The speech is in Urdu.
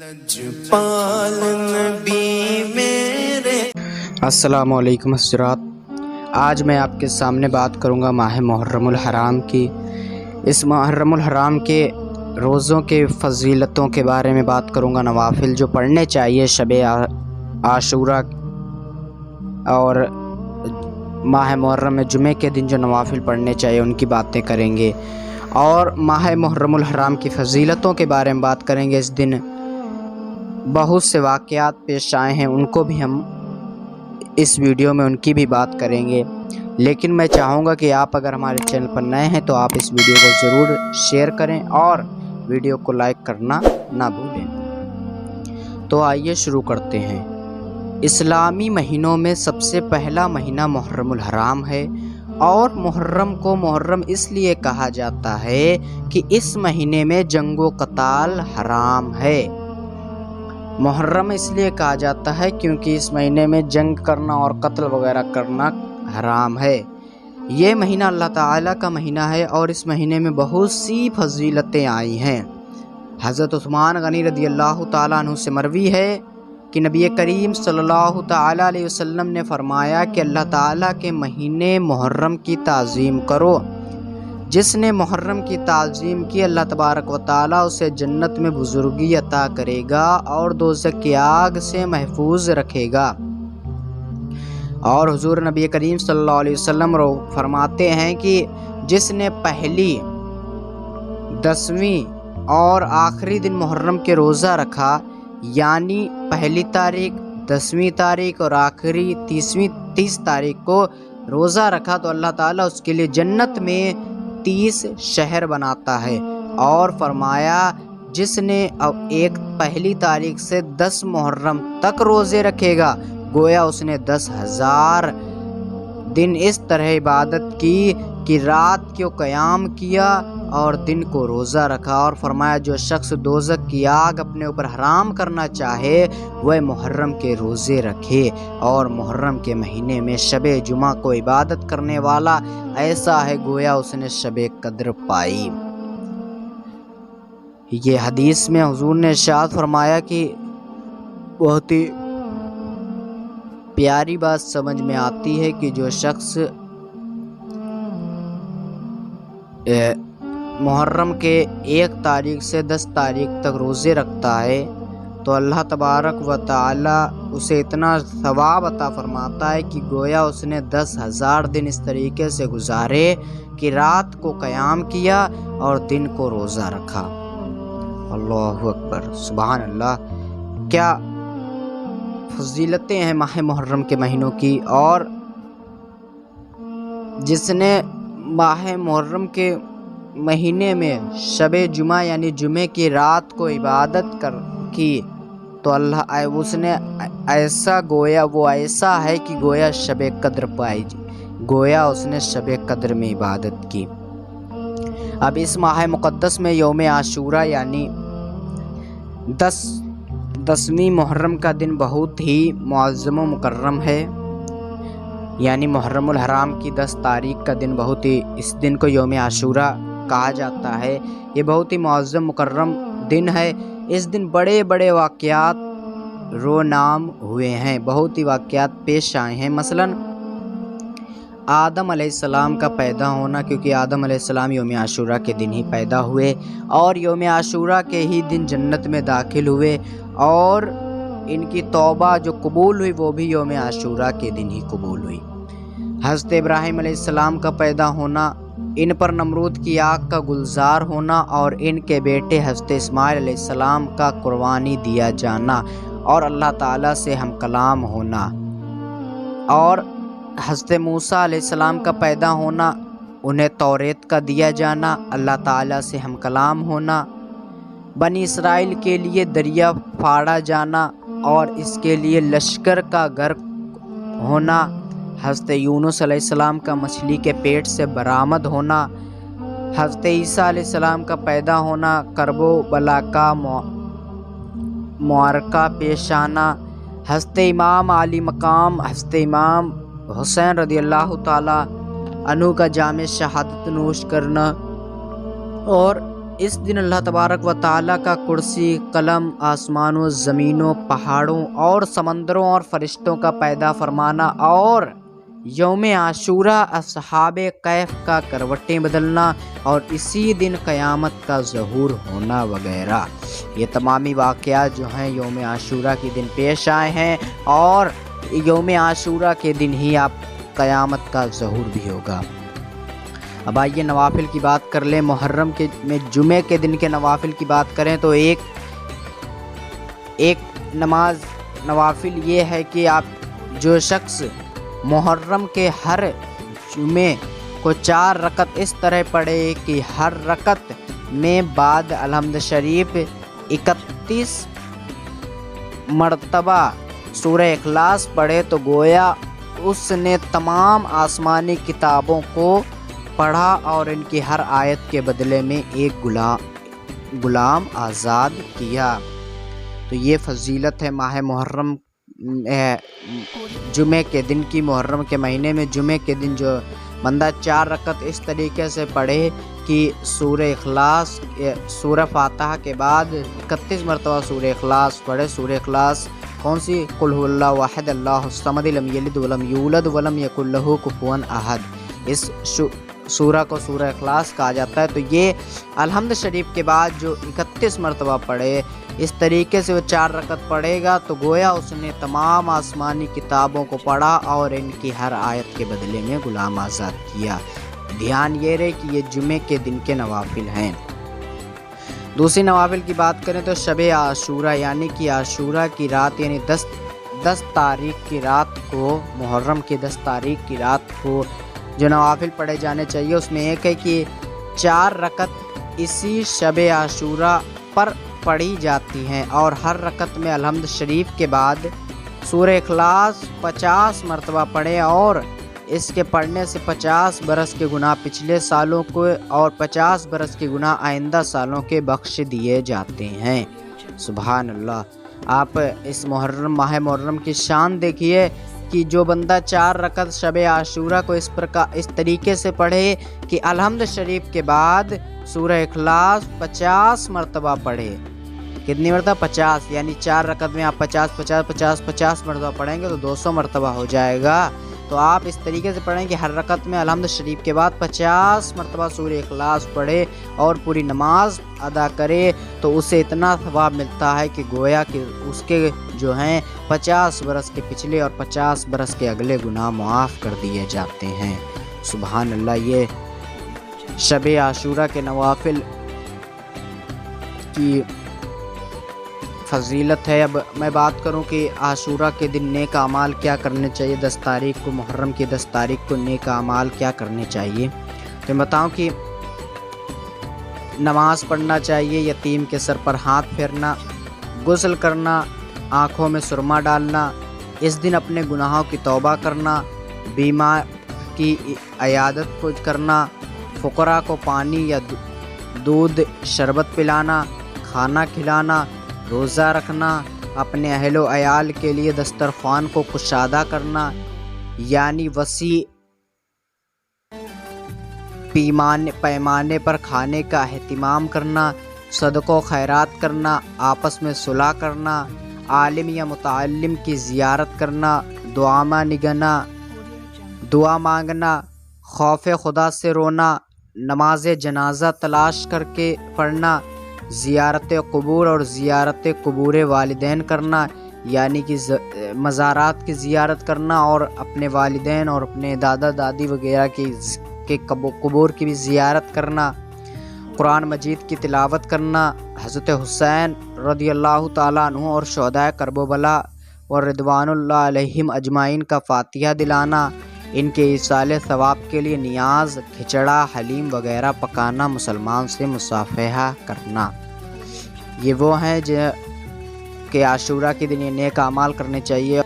لجپال نبی میرے۔ السلام علیکم حضرات، آج میں آپ کے سامنے بات کروں گا ماہ محرم الحرام کی۔ اس محرم الحرام کے روزوں کے فضیلتوں کے بارے میں بات کروں گا، نوافل جو پڑھنے چاہیے شب عاشورہ اور ماہ محرم میں جمعے کے دن جو نوافل پڑھنے چاہیے ان کی باتیں کریں گے، اور ماہ محرم الحرام کی فضیلتوں کے بارے میں بات کریں گے۔ اس دن بہت سے واقعات پیش آئے ہیں، ان کو بھی ہم اس ویڈیو میں ان کی بھی بات کریں گے۔ لیکن میں چاہوں گا کہ آپ اگر ہمارے چینل پر نئے ہیں تو آپ اس ویڈیو کو ضرور شیئر کریں اور ویڈیو کو لائک کرنا نہ بھولیں۔ تو آئیے شروع کرتے ہیں۔ اسلامی مہینوں میں سب سے پہلا مہینہ محرم الحرام ہے، اور محرم کو محرم اس لیے کہا جاتا ہے کہ اس مہینے میں جنگ و قتال حرام ہے۔ محرم اس لیے کہا جاتا ہے کیونکہ اس مہینے میں جنگ کرنا اور قتل وغیرہ کرنا حرام ہے۔ یہ مہینہ اللہ تعالیٰ کا مہینہ ہے، اور اس مہینے میں بہت سی فضیلتیں آئی ہیں۔ حضرت عثمان غنی رضی اللہ تعالیٰ عنہ سے مروی ہے کہ نبی کریم صلی اللہ تعالیٰ علیہ وسلم نے فرمایا کہ اللہ تعالیٰ کے مہینے محرم کی تعظیم کرو۔ جس نے محرم کی تعظیم کی، اللہ تبارک و تعالیٰ اسے جنت میں بزرگی عطا کرے گا اور دوزخ کی آگ سے محفوظ رکھے گا۔ اور حضور نبی کریم صلی اللہ علیہ وسلم فرماتے ہیں کہ جس نے پہلی، 10ویں اور آخری دن محرم کے روزہ رکھا، یعنی پہلی تاریخ، 10ویں تاریخ اور آخری 30 تاریخ کو روزہ رکھا، تو اللہ تعالیٰ اس کے لیے جنت میں 30 شہر بناتا ہے۔ اور فرمایا جس نے ایک پہلی تاریخ سے 10 محرم تک روزے رکھے گا، گویا اس نے 10,000 دن اس طرح عبادت کی کہ رات کو قیام کیا اور دن کو روزہ رکھا۔ اور فرمایا جو شخص دوزخ کی آگ اپنے اوپر حرام کرنا چاہے وہ محرم کے روزے رکھے، اور محرم کے مہینے میں شب جمعہ کو عبادت کرنے والا ایسا ہے گویا اس نے شب قدر پائی۔ یہ حدیث میں حضور نے ارشاد فرمایا کہ بہت ہی پیاری بات سمجھ میں آتی ہے کہ جو شخص محرم کے 1 تاریخ سے 10 تاریخ تک روزے رکھتا ہے تو اللہ تبارک و تعالی اسے اتنا ثواب عطا فرماتا ہے کہ گویا اس نے 10,000 دن اس طریقے سے گزارے کہ رات کو قیام کیا اور دن کو روزہ رکھا۔ اللہ اکبر، سبحان اللہ، کیا فضیلتیں ہیں ماہ محرم کے مہینوں کی۔ اور جس نے ماہ محرم کے مہینے میں شب جمعہ یعنی جمعے کی رات کو عبادت کی تو اللہ اس نے ایسا گویا وہ ایسا ہے کہ گویا شب قدر پائی، گویا اس نے شب قدر میں عبادت کی۔ اب اس ماہ مقدس میں یوم عاشورہ یعنی 10ویں محرم کا دن بہت ہی معظم و مکرم ہے، یعنی محرم الحرام کی 10 تاریخ کا دن بہت ہی، اس دن کو یوم عاشورہ کہا جاتا ہے۔ یہ بہت ہی معظم مکرم دن ہے۔ اس دن بڑے بڑے واقعات رونام ہوئے ہیں، بہت ہی واقعات پیش آئے ہیں۔ مثلا آدم علیہ السلام کا پیدا ہونا، کیونکہ آدم علیہ السلام یوم عاشورہ کے دن ہی پیدا ہوئے، اور یوم عاشورہ کے ہی دن جنت میں داخل ہوئے، اور ان کی توبہ جو قبول ہوئی وہ بھی یوم عاشورہ کے دن ہی قبول ہوئی۔ حضرت ابراہیم علیہ السلام کا پیدا ہونا، ان پر نمرود کی آگ کا گلزار ہونا، اور ان کے بیٹے حضرت اسماعیل علیہ السلام کا قربانی دیا جانا، اور اللہ تعالیٰ سے ہم کلام ہونا، اور حضرت موسیٰ علیہ السلام کا پیدا ہونا، انہیں توریت کا دیا جانا، اللہ تعالیٰ سے ہم کلام ہونا، بنی اسرائیل کے لیے دریا پھاڑا جانا اور اس کے لیے لشکر کا غرق ہونا، حضرت یونس علیہ السلام کا مچھلی کے پیٹ سے برآمد ہونا، حضرت عیسیٰ علیہ السلام کا پیدا ہونا، کرب و بلا کا معرکہ پیش آنا، حضرت امام علی مقام حضرت امام حسین رضی اللہ تعالی عنہ کا جام شہادت نوش کرنا، اور اس دن اللہ تبارک و تعالیٰ کا کرسی، قلم، آسمانوں، زمینوں، پہاڑوں اور سمندروں اور فرشتوں کا پیدا فرمانا اور یوم عاشورہ اصحاب کہف کا کروٹیں بدلنا اور اسی دن قیامت کا ظہور ہونا وغیرہ، یہ تمامی واقعات جو ہیں یوم عاشورہ کے دن پیش آئے ہیں، اور یوم عاشورہ کے دن ہی آپ قیامت کا ظہور بھی ہوگا۔ اب آئیے نوافل کی بات کر لیں۔ محرم کے میں جمعے کے دن کے نوافل کی بات کریں تو ایک نوافل یہ ہے کہ آپ جو شخص محرم کے ہر جمعے کو 4 رکعت اس طرح پڑھے کہ ہر رکعت میں بعد الحمد شریف 31 مرتبہ سورہ اخلاص پڑھے تو گویا اس نے تمام آسمانی کتابوں کو پڑھا اور ان کی ہر آیت کے بدلے میں ایک غلام آزاد کیا۔ تو یہ فضیلت ہے ماہ محرم جمعے کے دن کی۔ محرم کے مہینے میں جمعے کے دن جو بندہ 4 رکعت اس طریقے سے پڑھے کہ سورہ اخلاص، سورہ فاتحہ کے بعد 31 مرتبہ سورہ اخلاص پڑھے۔ سورہ اخلاص کون سی؟ قل هو اللہ واحد اللہ الصمد لم یلد ولم یولد ولم یکن لہ کفوا احد، اس سورہ کو سورہ اخلاص کہا جاتا ہے۔ تو یہ الحمد شریف کے بعد جو 31 مرتبہ پڑھے، اس طریقے سے وہ 4 رکعت پڑھے گا تو گویا اس نے تمام آسمانی کتابوں کو پڑھا اور ان کی ہر آیت کے بدلے میں غلام آزاد کیا۔ دھیان یہ رہے کہ یہ جمعے کے دن کے نوافل ہیں۔ دوسری نوافل کی بات کریں تو شب عاشورہ یعنی کہ عاشورہ کی رات، یعنی 10 تاریخ کی رات کو، محرم کی 10 تاریخ کی رات کو جو نوافل پڑھے جانے چاہیے اس میں ایک ہے کہ 4 رکعت اسی شب عاشورہ پر پڑھی جاتی ہیں اور ہر رکعت میں الحمد شریف کے بعد سورہ اخلاص 50 مرتبہ پڑھیں اور اس کے پڑھنے سے 50 برس کے گناہ پچھلے سالوں کو اور 50 برس کے گناہ آئندہ سالوں کے بخش دیے جاتے ہیں۔ سبحان اللہ۔ آپ اس ماہ محرم کی شان دیکھیے کہ جو بندہ 4 رکعت شب عاشورہ کو اس طریقے سے پڑھے کہ الحمد شریف کے بعد سورہ اخلاص 50 مرتبہ پڑھے۔ کتنی مرتبہ؟ 50، یعنی 4 رکعت میں آپ 50 مرتبہ پڑھیں گے تو 200 مرتبہ ہو جائے گا۔ تو آپ اس طریقے سے پڑھیں کہ ہر رکعت میں الحمد شریف کے بعد 50 مرتبہ سورہ اخلاص پڑھے اور پوری نماز ادا کرے تو اسے اتنا ثواب ملتا ہے کہ گویا کہ اس کے جو ہیں 50 برس کے پچھلے اور 50 برس کے اگلے گناہ معاف کر دیے جاتے ہیں۔ سبحان اللہ۔ یہ شب عاشورہ کے نوافل کی فضیلت ہے۔ اب میں بات کروں کہ عاشورہ کے دن نیک اعمال کیا کرنے چاہیے، 10 تاریخ کو، محرم کی 10 تاریخ کو نیک اعمال کیا کرنے چاہیے۔ تو میں بتاؤں کہ نماز پڑھنا چاہیے، یتیم کے سر پر ہاتھ پھیرنا، غسل کرنا، آنکھوں میں سرما ڈالنا، اس دن اپنے گناہوں کی توبہ کرنا، بیمار کی عیادت کو کرنا، فقراء کو پانی یا دودھ شربت پلانا، کھانا کھلانا، روزہ رکھنا، اپنے اہل و عیال کے لیے دسترخوان کو کشادہ کرنا، یعنی وسیع پیمانے پر کھانے کا اہتمام کرنا، صدقہ و خیرات کرنا، آپس میں صلح کرنا، عالم یا متعلم کی زیارت کرنا، دعا مانگنا، خوف خدا سے رونا، نماز جنازہ تلاش کر کے پڑھنا، زیارت قبور اور زیارت قبور والدین کرنا، یعنی کہ مزارات کی زیارت کرنا اور اپنے والدین اور اپنے دادا دادی وغیرہ کے قبور کی بھی زیارت کرنا، قرآن مجید کی تلاوت کرنا، حضرت حسین رضی اللہ تعالیٰ عنہ اور شہداء کربلا و رضوان اللہ علیہم اجمعین کا فاتحہ دلانا، ان کے ایصال ثواب کے لیے نیاز، کھچڑا، حلیم وغیرہ پکانا، مسلمان سے مصافحہ کرنا۔ یہ وہ ہیں جو کہ عاشورہ کے دن یہ نیک اعمال کرنے چاہیے۔